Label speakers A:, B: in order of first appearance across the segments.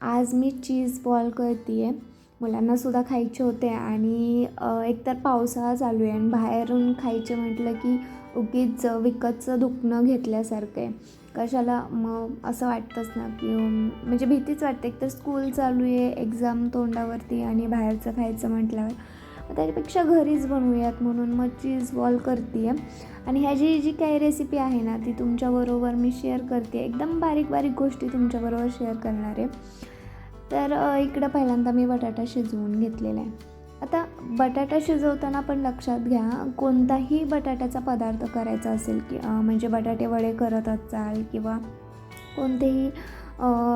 A: आज मी cheese ball करते आहे. मुलांनासुद्धा खायचे होते आणि एकतर पावसाळा चालू आहे आणि बाहेरून खायचे म्हटलं की उगीच विकतचं दुखणं घेतल्यासारखं आहे. कशाला मग असं वाटतंच ना की म्हणजे भीतीच वाटते. एकतर स्कूल चालू आहे, एक्झाम तोंडावरती आणि बाहेरचं खायचं म्हटल्यावर त्याच्यापेक्षा घरीच बनवूयात म्हणून मग चीज बॉल करते आहे. आणि ह्याची जी काही रेसिपी आहे ना ती तुमच्याबरोबर मी शेअर करते. एकदम बारीक बारीक गोष्टी तुमच्याबरोबर शेअर करणार आहे. तर इकडं पहिल्यांदा मी बटाटा शिजवून घेतलेला आहे. आता बटाटा शिजवताना पण लक्षात घ्या, कोणताही बटाट्याचा पदार्थ करायचा असेल की म्हणजे बटाटे वडे करत असाल किंवा कोणतेही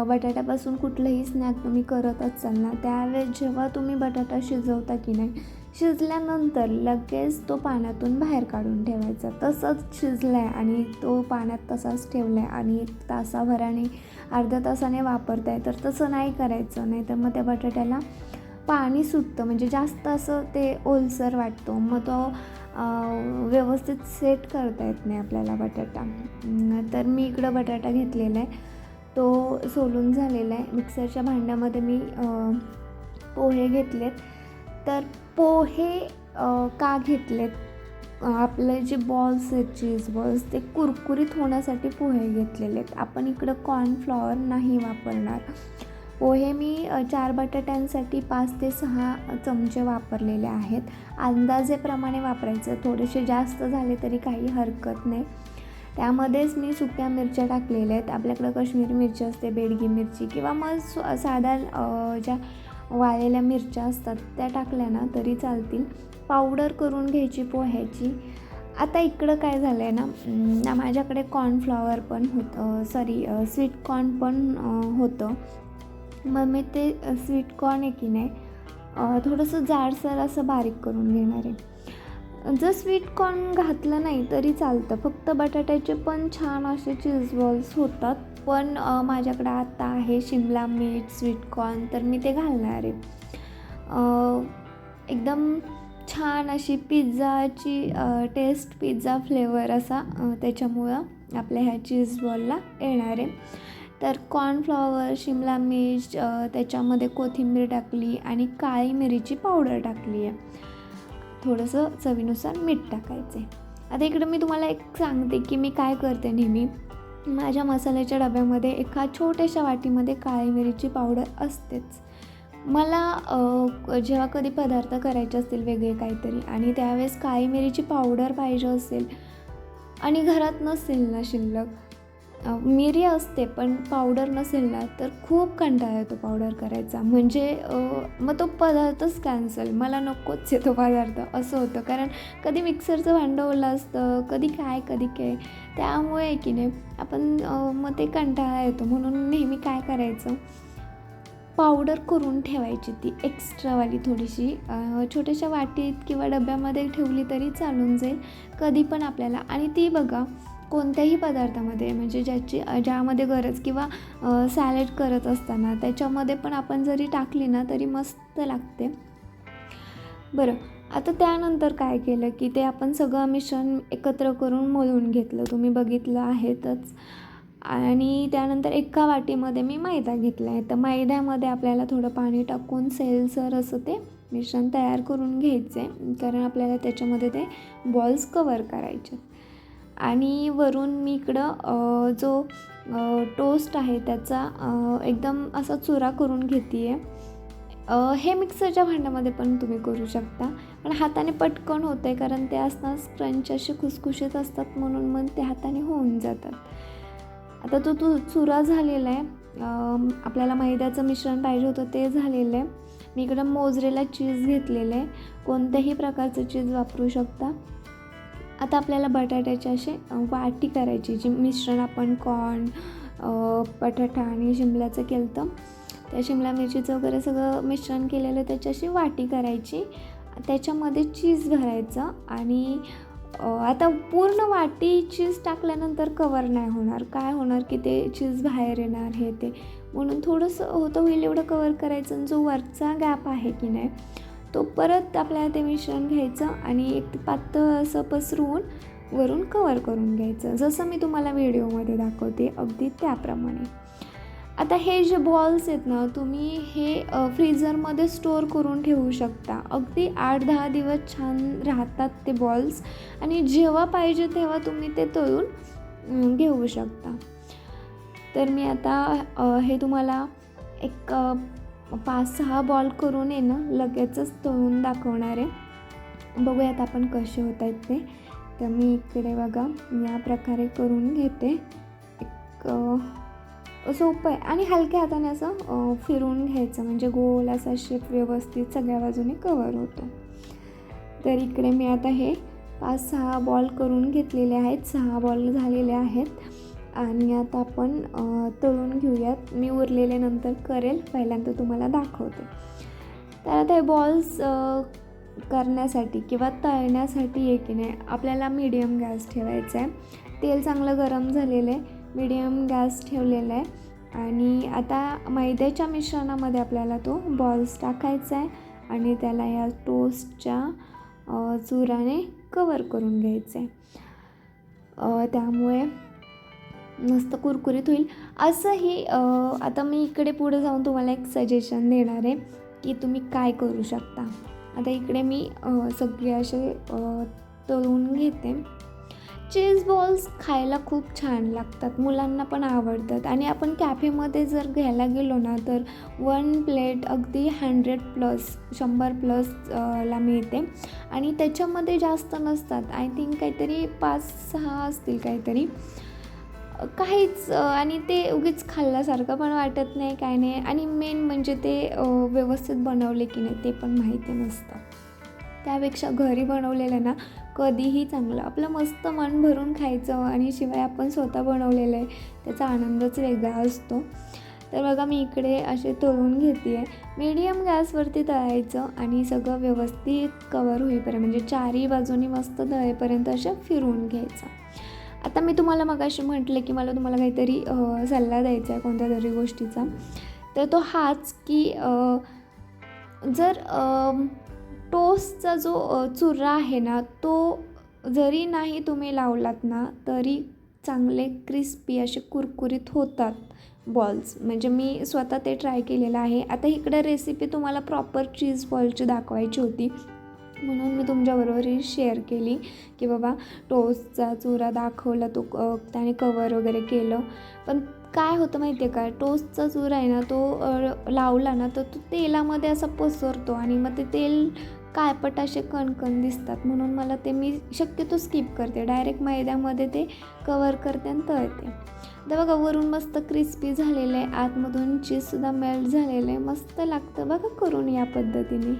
A: बटाट्यापासून कुठलंही स्नॅक तुम्ही करत असाल ना, त्यावेळेस जेव्हा तुम्ही बटाटा शिजवता की नाही, शिजल्यानंतर लगेच तो पाण्यातून बाहेर काढून ठेवायचा. तसंच शिजला आहे आणि तो पाण्यात तसाच ठेवला आहे आणि 1 तासाभराने अर्ध्या तासाने वापरताय तर तसं नाही करायचं. नाही तर मग त्या बटाट्याला पाणी सुटतं, म्हणजे जास्त असं ते ओलसर वाटतो. मग तो व्यवस्थित सेट करता येत नाही आपल्याला बटाटा. तर मी इकडं बटाटा घेतलेला आहे, तो सोलून झालेला आहे. मिक्सरच्या भांड्यामध्ये मी पोहे घेतलेत. तर पोहे का घेतलेत, आपले जे बॉल्स आहेत चीज बॉल्स ते कुरकुरीत होण्यासाठी पोहे घेतलेले आहेत. आपण इकडं कॉर्नफ्लॉवर नाही वापरणार. पोहे मी 4 बटाट्यांसाठी 5 ते 6 चमचे वापरलेले आहेत. अंदाजेप्रमाणे वापरायचं, थोडेसे जास्त झाले तरी काही हरकत नाही. त्यामध्येच मी सुक्या मिरच्या टाकलेल्या आहेत. आपल्याकडं काश्मीरी मिरची असते, बेडगी मिरची किंवा मग साध्या ज्या वाळलेल्या मिरच्या असतात त्या टाकल्या ना तरी चालतील. पावडर करून घ्यायची पोह्याची. आता इकडं काय झालं आहे ना, माझ्याकडे कॉर्नफ्लॉवर पण होतं, स्वीट कॉर्न पण होतं. मग मी ते स्वीट कॉर्न आहे की नाही थोडंसं जाडसर असं बारीक करून घेणार आहे. जर स्वीट कॉर्न घातलं नाही तरी चालतं, फक्त बटाट्याचे पण छान असे चीज बॉल्स होतात. पण माझ्याकडे आता आहे शिमला मिर्च, स्वीट कॉर्न, तर मी ते घालणार आहे. एकदम छान अशी पिझ्झाची टेस्ट, पिझ्झा फ्लेवर असा त्याच्यामुळं आपल्या ह्या चीज बॉलला येणार आहे. तर कॉर्नफ्लॉवर, शिमला मिर्च, त्याच्यामध्ये कोथिंबीर टाकली आणि काळी मिरीची पावडर टाकली आहे. थोडंसं चवीनुसार मीठ टाकायचं आहे. आता इकडं मी तुम्हाला एक सांगते की मी काय करते नेहमी. माझ्या मसाल्याच्या डब्यामध्ये एका छोट्याशा वाटीमध्ये काळी मिरीची पावडर असतेच. मला जेव्हा कधी पदार्थ करायचे असतील वेगळे काहीतरी आणि त्यावेळेस काळी मिरीची पावडर पाहिजे असेल आणि घरात नसेल ना शिल्लक, मिरी असते पण पावडर नसेल ना, तर खूप कंटाळा येतो पावडर करायचा. म्हणजे मग तो पदार्थच कॅन्सल, मला नकोच आहे तो पदार्थ असं होतं. कारण कधी मिक्सरचं भांडं ओलं असतं, कधी काय त्यामुळे की नाही आपण मग ते कंटाळा येतो. म्हणून नेहमी काय करायचं, पावडर करून ठेवायची ती एक्स्ट्रावाली थोडीशी छोट्याशा वाटीत किंवा डब्यामध्ये ठेवली तरी चालून जाईल कधी पण आपल्याला. आणि ती बघा कोणत्याही पदार्थामध्ये, म्हणजे ज्यामध्ये गरज किंवा सॅलड करत असताना त्याच्यामध्ये पण आपण जरी टाकली ना तरी मस्त लागते. बरं, आता त्यानंतर काय केलं की ते आपण सगळं मिश्रण एकत्र करून मळून घेतलं, तुम्ही बघितलं आहेतच. आणि त्यानंतर एका वाटीमध्ये मी मैदा घेतला आहे. तर मैद्यामध्ये आपल्याला थोडं पाणी टाकून सैलसर असं ते मिश्रण तयार करून घ्यायचं आहे, कारण आपल्याला त्याच्यामध्ये ते बॉल्स कवर करायचे. आणि वरून मी इकडं जो टोस्ट आहे त्याचा एकदम असा चुरा करून घेते आहे. हे मिक्सरच्या भांड्यामध्ये पण तुम्ही करू शकता, पण हाताने पटकन होतं आहे, कारण ते असताना क्रंच असे खुसखुशीत असतात म्हणून मग ते हाताने होऊन जातात. आता तो चुरा झालेला आहे. आपल्याला मैद्याचं मिश्रण पाहिजे होतं ते झालेलं आहे. मी इकडं मोझरेला चीज घेतलेलं आहे, कोणत्याही प्रकारचं चीज वापरू शकता. आता आपल्याला बटाट्याचे असे वाटी करायची, जी मिश्रण आपण कॉर्न, बटाटा आणि शिमल्याचं केलं होतं, त्या शिमला मिरचीचं वगैरे सगळं मिश्रण केलेलं त्याची अशी वाटी करायची, त्याच्यामध्ये चीज भरायचं. आणि आता पूर्ण वाटी चीज टाकल्यानंतर कवर नाही होणार, काय होणार की ते चीज बाहेर येणार हे ते, म्हणून थोडंसं होईल एवढं कवर करायचं. आणि जो वरचा गॅप आहे की नाही तो परत आपल्याला ते मिश्रण घ्यायचं आणि एक पातळ असं पसरवून वरून कवर करून घ्यायचं, जसं मी तुम्हाला व्हिडिओमध्ये दाखवते अगदी त्याप्रमाणे. आता हे जे बॉल्स आहेत ना, तुम्ही हे फ्रीझरमध्ये स्टोअर करून ठेवू शकता. अगदी 8-10 दिवस छान राहतात ते बॉल्स आणि जेव्हा पाहिजे तेव्हा तुम्ही ते तळून घेऊ शकता. तर मी आता हे तुम्हाला एक 5-6 बॉल करून आहे ना, लगेचच तळून दाखवणार आहे. बघूयात आपण कसे होत आहेत ते. तर मी इकडे बघा या प्रकारे करून घेते. एक सोपं आहे आणि हलक्या हाताने असं फिरवून घ्यायचं, म्हणजे गोल असा शेप व्यवस्थित सगळ्या बाजूने कवर होतो. तर इकडे मी आता हे 5-6 बॉल करून घेतलेले आहेत. 6 बॉल झालेले आहेत आणि आता आपण तळून घेऊयात. मी उरलेले नंतर करेल, पहिल्यांदा तुम्हाला दाखवते. तर आता हे बॉल्स करण्यासाठी किंवा तळण्यासाठी आहे की नाही, आपल्याला मीडियम गॅस ठेवायचा आहे. तेल चांगलं गरम झालेलं आहे, मीडियम गॅस ठेवलेला आहे आणि आता मैद्याच्या मिश्रणामध्ये आपल्याला तो बॉल्स टाकायचा आहे आणि त्याला या टोस्टच्या चुराने कवर करून घ्यायचं आहे. त्यामुळे मस्त कुरकुरीत होईल. असंही आता मी इकडे पुढे जाऊन तुम्हाला एक सजेशन देणार आहे की तुम्ही काय करू शकता. आता इकडे मी सगळे असे तळून घेते. चीज बॉल्स खायला खूप छान लागतात, मुलांना पण आवडतात आणि आपण कॅफेमध्ये जर घ्यायला गेलो ना तर 1 प्लेट अगदी 100+ ला मिळते आणि त्याच्यामध्ये जास्त नसतात. आय थिंक काहीतरी 5-6 असतील काहीतरी, काहीच आणि ते उगीच खाल्ल्यासारखं पण वाटत नाही, काय नाही आणि मेन म्हणजे ते व्यवस्थित बनवले की नाही ते पण माहिती नसतं. त्यापेक्षा घरी बनवलेलं ना कधीही चांगलं. आपलं मस्त मन भरून खायचं आणि शिवाय आपण स्वतः बनवलेलं आहे त्याचा आनंदच वेगळा असतो. तर बघा मी इकडे असे तळून घेते आहे. मीडियम गॅसवरती तळायचं आणि सगळं व्यवस्थित कवर होईपर्यंत, म्हणजे चारही बाजूनी मस्त तळेपर्यंत असं फिरवून घ्यायचं. आता मी तुम्हाला मगाशी म्हटलं की मला तुम्हाला काहीतरी सल्ला द्यायचा आहे कोणत्या तरी गोष्टीचा. तर तो हाच की जर टोस्टचा जो चुरा आहे ना, तो जरी नाही तुम्ही लावलात ना तरी चांगले क्रिस्पी असे कुरकुरीत होतात बॉल्स. म्हणजे मी स्वतः ते ट्राय केलेलं आहे. आता इकडे रेसिपी तुम्हाला प्रॉपर चीज बॉलची दाखवायची होती म्हणून मी तुमच्याबरोबर ही शेअर केली की बाबा टोस्टचा चुरा दाखवला, तो त्याने कवर वगैरे केलं. पण काय होतं माहिती आहे का, टोस्टचा चुरा आहे ना तो लावला ना तर तो तेलामध्ये असा पसरतो आणि मग ते तेल काळपट असे कणकण दिसतात, म्हणून मला ते मी शक्यतो स्किप करते. डायरेक्ट मैद्यामध्ये ते कवर करते आणि तळते. तर बघा वरून मस्त क्रिस्पी झालेलं आहे, आतमधून चीजसुद्धा मेल्ट झालेलं आहे, मस्त लागतं बघा करून या पद्धतीने.